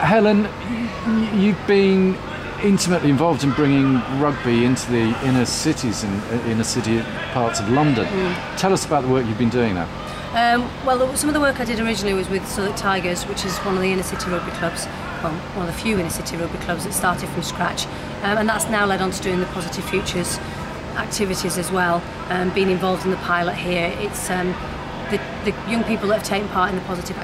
Helen, you've been intimately involved in bringing rugby into the inner cities and inner city parts of London. Tell us about the work you've been doing now. Well, some of the work I did originally was with Southwark Tigers, which is one of the inner city rugby clubs, well, one of the few inner city rugby clubs that started from scratch, and that's now led on to doing the Positive Futures activities as well. Being involved in the pilot here, it's the young people that have taken part in the Positive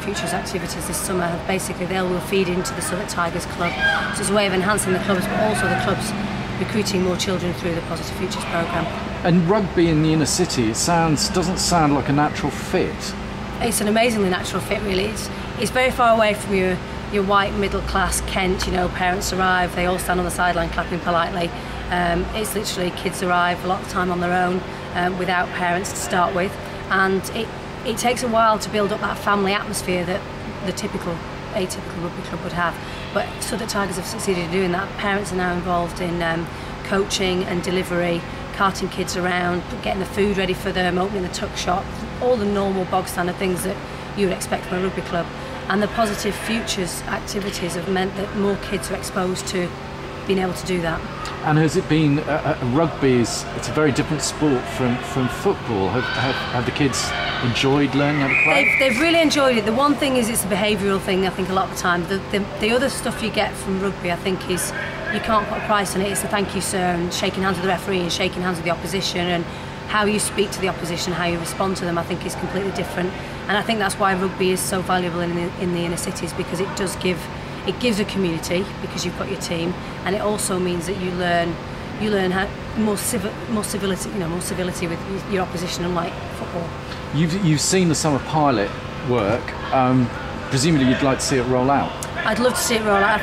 Futures activities this summer have basically, they will feed into the Southwark Tigers club. So it's a way of enhancing the clubs, but also the clubs recruiting more children through the Positive Futures programme. And rugby in the inner city, doesn't sound like a natural fit. It's an amazingly natural fit, really. It's very far away from your white middle class Kent. You know, parents arrive, they all stand on the sideline clapping politely. It's literally kids arrive a lot of the time on their own, without parents to start with, and it takes a while to build up that family atmosphere that the atypical rugby club would have. But Southwark Tigers have succeeded in doing that. Parents are now involved in coaching and delivery, carting kids around, getting the food ready for them, opening the tuck shop, all the normal bog standard things that you would expect from a rugby club. And the Positive Futures activities have meant that more kids are exposed to being able to do that. And has it been, rugby it's a very different sport from football. Have the kids enjoyed learning how to play? They've really enjoyed it. The one thing is it's a behavioural thing, I think, a lot of the time. The other stuff you get from rugby, I think, is you can't put a price on it. It's the thank you sir, and shaking hands with the referee and shaking hands with the opposition, and how you speak to the opposition, how you respond to them, I think is completely different. And I think that's why rugby is so valuable in the inner cities, because it gives a community, because you've got your team, and it also means that you learn how more civility with your opposition, unlike football. You've seen the summer pilot work. Presumably you'd like to see it roll out. I'd love to see it roll out.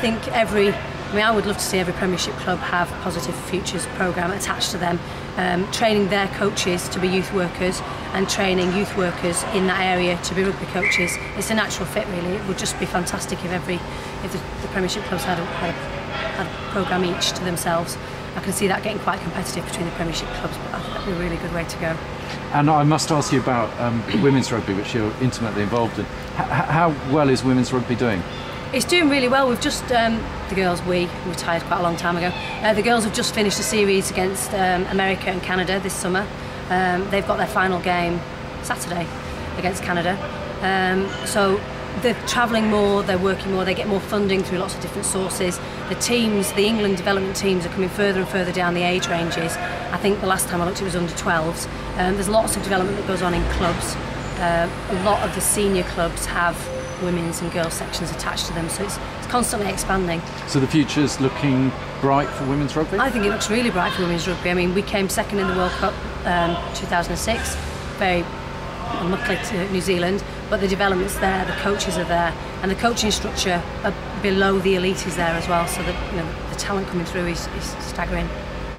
I would love to see every Premiership club have a Positive Futures programme attached to them, training their coaches to be youth workers and training youth workers in that area to be rugby coaches. It's a natural fit, really. It would just be fantastic if the Premiership clubs had a programme each to themselves. I can see that getting quite competitive between the Premiership clubs, but that'd be a really good way to go. And I must ask you about women's rugby, which you're intimately involved in. How well is women's rugby doing? It's doing really well. We've just, we retired quite a long time ago. The girls have just finished a series against America and Canada this summer. They've got their final game Saturday against Canada. So they're travelling more, they're working more, they get more funding through lots of different sources. The England development teams are coming further and further down the age ranges. I think the last time I looked it was under 12s. There's lots of development that goes on in clubs. A lot of the senior clubs have women's and girls sections attached to them, so it's constantly expanding. So the future's looking bright for women's rugby? I think it looks really bright for women's rugby. I mean, we came second in the World Cup 2006, very unluckily to New Zealand, but the development's there, the coaches are there, and the coaching structure below the elite is there as well, so that the talent coming through is staggering.